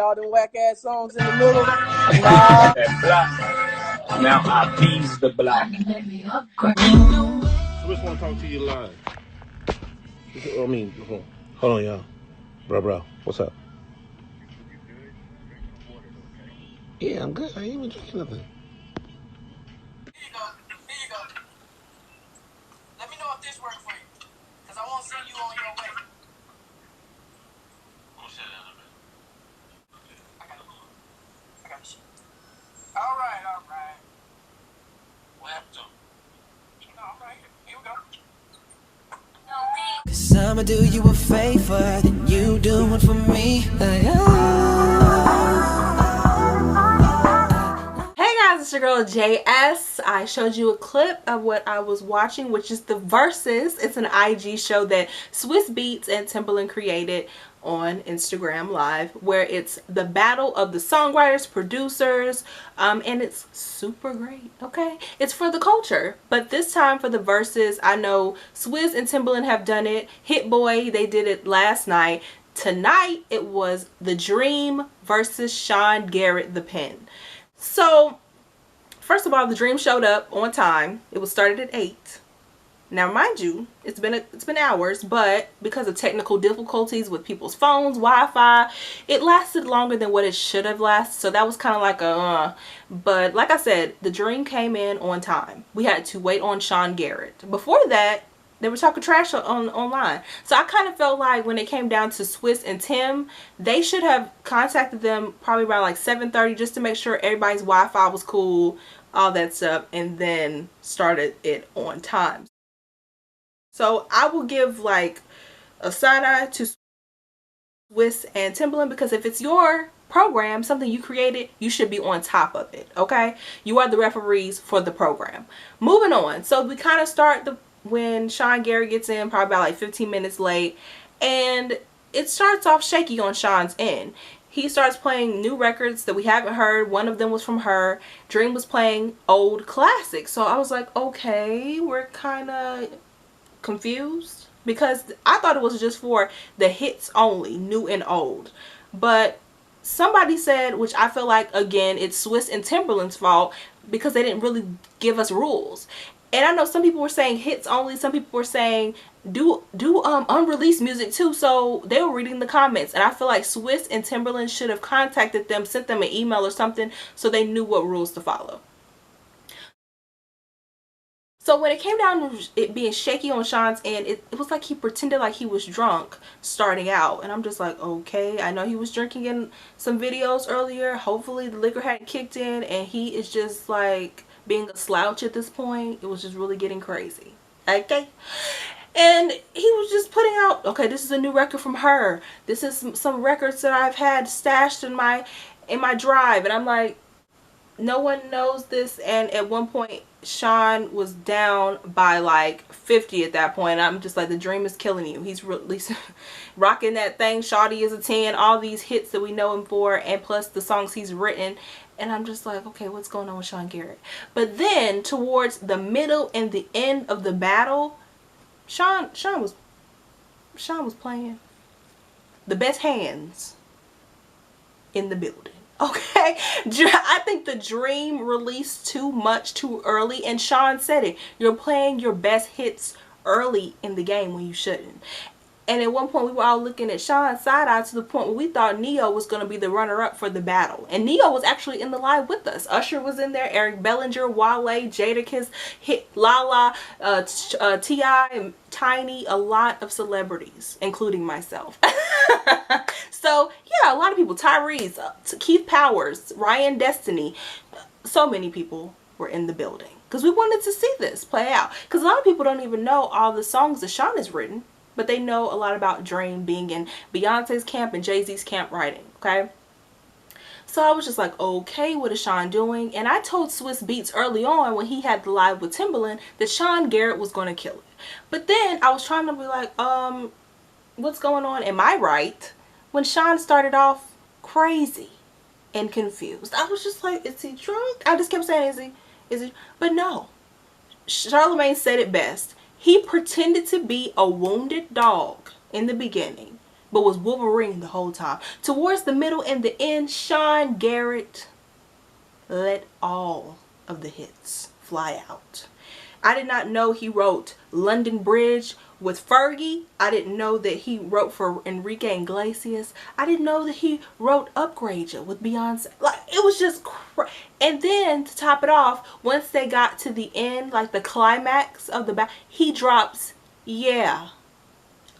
all them whack ass songs in the middle. Nah. That block. Now I appease the block. Swiss want to talk to you live. I mean, hold on, y'all. Bro, what's up? Yeah, I'm good. I ain't even drinking nothing. Here you go. Here you go. Let me know if this works for you, cause I won't send you on your way. I got shit. All right. What happened to him? No, I'm right here. Here we go. 'Cause I'ma do you a favor, then you do one for me. Hey guys, it's your girl JS. I showed you a clip of what I was watching, which is the Versus. It's an IG show that Swiss Beats and Timbaland created on Instagram Live, where it's the battle of the songwriters, producers, and it's super great. Okay, it's for the culture, but this time for the Versus, I know Swiss and Timbaland have done it. Hit Boy, they did it last night. Tonight it was The Dream versus Sean Garrett, The Pen. So first of all, The Dream showed up on time. It was started at 8. Now mind you, it's been hours, but because of technical difficulties with people's phones, Wi-Fi, it lasted longer than what it should have lasted. So that was kind of like but like I said, The Dream came in on time. We had to wait on Sean Garrett. Before that, they were talking trash online. So I kind of felt like when it came down to Swiss and Tim, they should have contacted them probably around like 7:30 just to make sure everybody's Wi-Fi was cool, all that stuff, and then started it on time. So I will give like a side eye to Swiss and Timbaland, because if it's your program, something you created, you should be on top of it, okay? You are the referees for the program. Moving on. So we kind of start when Sean Garrett gets in, probably about like 15 minutes late, and it starts off shaky on Sean's end. He starts playing new records that we haven't heard. One of them was from her. Dream was playing old classics. So I was like, okay, we're kind of confused, because I thought it was just for the hits only, new and old. But somebody said, which I feel like, again, it's Swiss and Timbaland's fault, because they didn't really give us rules. And I know some people were saying hits only, some people were saying do unreleased music too. So they were reading the comments, and I feel like Swiss and Timbaland should have contacted them, sent them an email or something, so they knew what rules to follow. So when it came down to it being shaky on Sean's end, it was like he pretended like he was drunk starting out. And I'm just like, okay, I know he was drinking in some videos earlier. Hopefully the liquor hadn't kicked in and he is just like being a slouch at this point. It was just really getting crazy. Okay. And he was just putting out, okay, this is a new record from her. This is some records that I've had stashed in my drive. And I'm like, no one knows this. And at one point Sean was down by like 50 at that point. I'm just like, The Dream is killing you. He's releasing rocking that thing, Shawty is a 10, all these hits that we know him for, and plus the songs he's written. And I'm just like, okay, what's going on with Sean Garrett? But then towards the middle and the end of the battle, Sean was playing the best hands in the building. Okay, I think The Dream released too much too early, and Sean said it. You're playing your best hits early in the game when you shouldn't. And at one point we were all looking at Sean's side eye to the point where we thought Neo was going to be the runner-up for the battle. And Neo was actually in the live with us. Usher was in there, Eric Bellinger, Wale, Jadakiss, Lala, T.I., Tiny, a lot of celebrities, including myself. So yeah, a lot of people, Tyrese, Keith Powers, Ryan Destiny, so many people were in the building because we wanted to see this play out, because a lot of people don't even know all the songs that Sean has written, but they know a lot about Dream being in Beyonce's camp and Jay-Z's camp writing. Okay, so I was just like, okay, what is Sean doing? And I told Swiss Beats early on when he had the live with Timbaland that Sean Garrett was going to kill it. But then I was trying to be like, what's going on? Am I right? When Sean started off crazy and confused, I was just like, is he drunk? I just kept saying, is he? But no. Charlemagne said it best. He pretended to be a wounded dog in the beginning. but was Wolverine the whole time. Towards the middle and the end, Sean Garrett let all of the hits fly out. I did not know he wrote London Bridge with Fergie. I didn't know that he wrote for Enrique Iglesias. I didn't know that he wrote Upgrade Ya with Beyonce. Like, it was just and then to top it off, once they got to the end, like the climax of the back, he drops Yeah,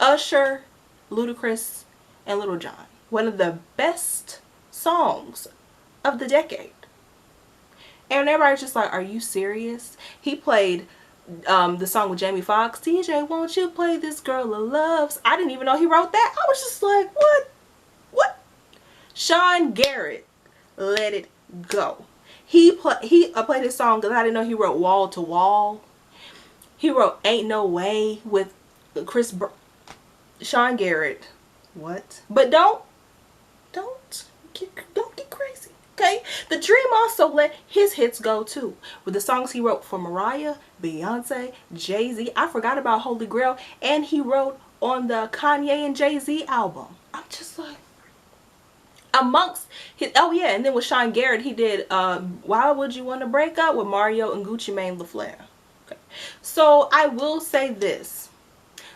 Usher, Ludacris, and Little John. One of the best songs of the decade. And everybody's just like, are you serious? He played the song with Jamie Foxx, DJ, won't you play this girl of loves? I didn't even know he wrote that. I was just like, what? Sean Garrett let it go. He played his song because I didn't know he wrote Wall to Wall. He wrote Ain't No Way with Sean Garrett. What? But don't get crazy. Okay, The Dream also let his hits go too, with the songs he wrote for Mariah, Beyonce, Jay-Z. I forgot about Holy Grail, and he wrote on the Kanye and Jay-Z album. I'm just like, amongst his, oh yeah, and then with Sean Garrett, he did Why Would You Want to Break Up with Mario and Gucci Mane LaFleur. Okay, so I will say this: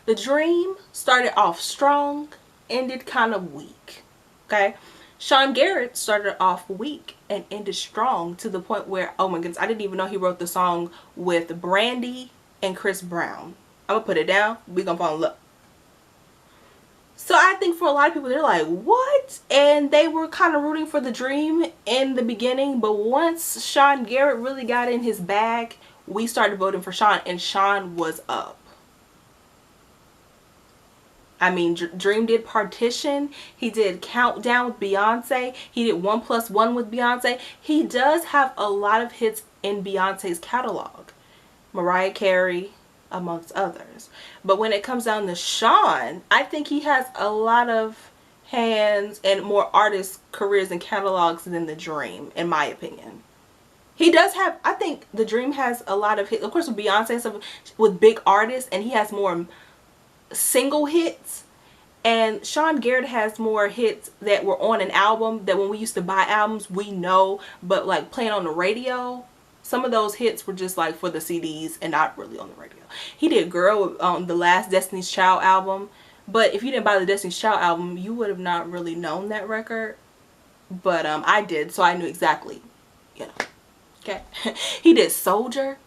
The Dream started off strong, ended kind of weak. Okay. Sean Garrett started off weak and ended strong to the point where, oh my goodness, I didn't even know he wrote the song with Brandy and Chris Brown. I'm gonna put it down. We gonna fall in love. So I think for a lot of people, they're like, what? And they were kind of rooting for The Dream in the beginning, but once Sean Garrett really got in his bag, we started voting for Sean, and Sean was up. I mean, Dream did Partition. He did Countdown with Beyonce. He did 1+1 with Beyonce. He does have a lot of hits in Beyonce's catalog. Mariah Carey, amongst others. But when it comes down to Sean, I think he has a lot of hands and more artist careers and catalogs than The Dream, in my opinion. He does have, I think The Dream has a lot of hits. Of course, with Beyonce and stuff, with big artists, and he has more single hits, and Sean Garrett has more hits that were on an album that when we used to buy albums we know, but like playing on the radio, some of those hits were just like for the CDs and not really on the radio. He did Girl on the last Destiny's Child album, but if you didn't buy the Destiny's Child album, you would have not really known that record, but I did, so I knew exactly, you know. Okay. He did Soldier.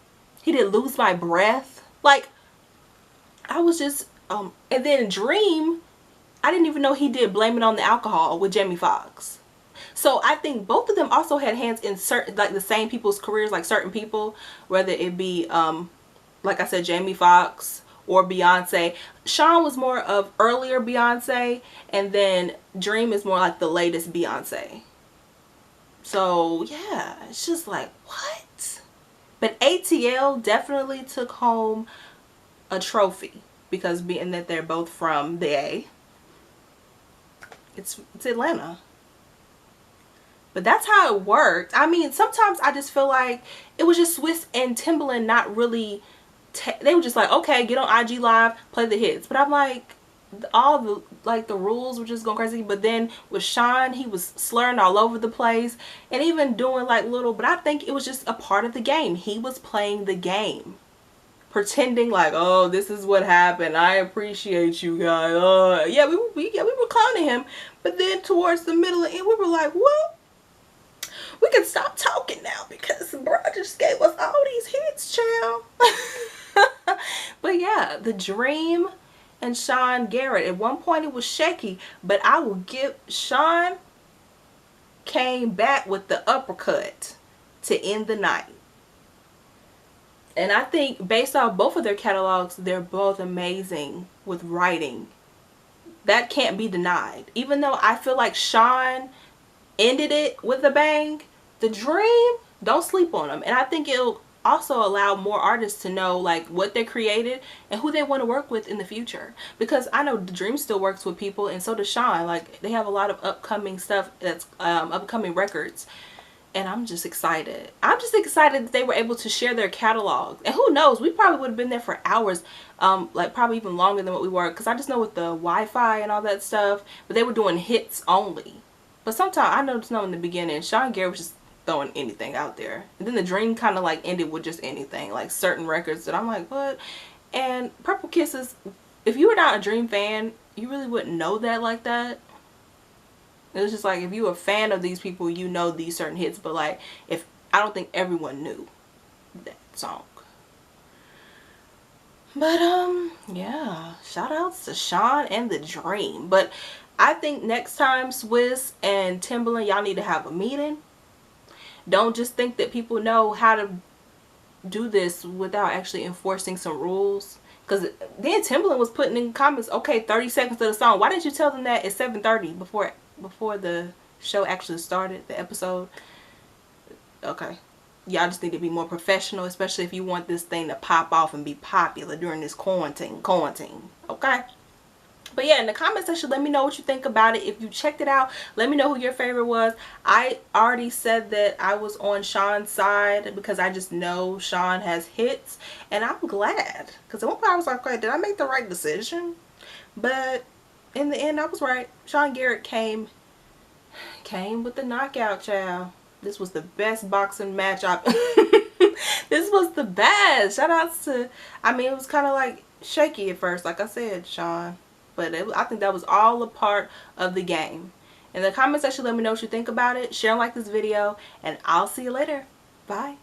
He did Lose My Breath. Like, I was just and then Dream, I didn't even know he did Blame It on the Alcohol with Jamie Foxx. So I think both of them also had hands in certain, like the same people's careers, like certain people, whether it be like I said, Jamie Foxx or Beyonce. Sean was more of earlier Beyonce, and then Dream is more like the latest Beyonce. So yeah, it's just like, what? But ATL definitely took home a trophy, because being that they're both from the A, it's Atlanta. But that's how it worked. I mean, sometimes I just feel like it was just Swiss and Timbaland not really, they were just like, okay, get on IG Live, play the hits. But I'm like, all the, like, the rules were just going crazy. But then with Sean, he was slurring all over the place and even doing like little, but I think it was just a part of the game. He was playing the game, pretending like, oh, this is what happened, I appreciate you guys. Yeah, we were clowning him. But then towards the middle and we were like, well, we can stop talking now because bro just gave us all these hits, child. But yeah, The Dream and Sean Garrett, at one point it was shaky, but I will give, Sean came back with the uppercut to end the night. And I think based off both of their catalogs, they're both amazing with writing. That can't be denied. Even though I feel like Sean ended it with a bang, The Dream, don't sleep on them. And I think it'll also allow more artists to know like what they created and who they want to work with in the future. Because I know The Dream still works with people, and so does Sean. Like, they have a lot of upcoming stuff that's upcoming records. And I'm just excited. I'm just excited that they were able to share their catalog. And who knows, we probably would have been there for hours, like probably even longer than what we were, because I just know with the Wi-Fi and all that stuff, but they were doing hits only. But sometimes I noticed in the beginning, Sean Garrett was just throwing anything out there. And then the dream kind of like ended with just anything, like certain records that I'm like, what? And Purple Kisses, if you were not a Dream fan, you really wouldn't know that like that. It was just like, if you're a fan of these people, you know these certain hits. But like, if I don't think everyone knew that song. But yeah, shout outs to Sean and the Dream. But I think next time Swizz and Timbaland, y'all need to have a meeting. Don't just think that people know how to do this without actually enforcing some rules. Because then Timbaland was putting in comments, okay, 30 seconds of the song. Why didn't you tell them that at 7:30 before the show actually started, the episode? Okay. Y'all just need to be more professional, especially if you want this thing to pop off and be popular during this quarantine. Okay? But yeah, in the comment section, let me know what you think about it. If you checked it out, let me know who your favorite was. I already said that I was on Sean's side because I just know Sean has hits. And I'm glad. Because at one point I was like, okay, did I make the right decision? But in the end, I was right. Sean Garrett came with the knockout, child. This was the best boxing match I've... This was the best. Shout outs to... I mean, it was kind of like shaky at first, like I said, Sean. But I think that was all a part of the game. In the comment section, let me know what you think about it. Share and like this video. And I'll see you later. Bye.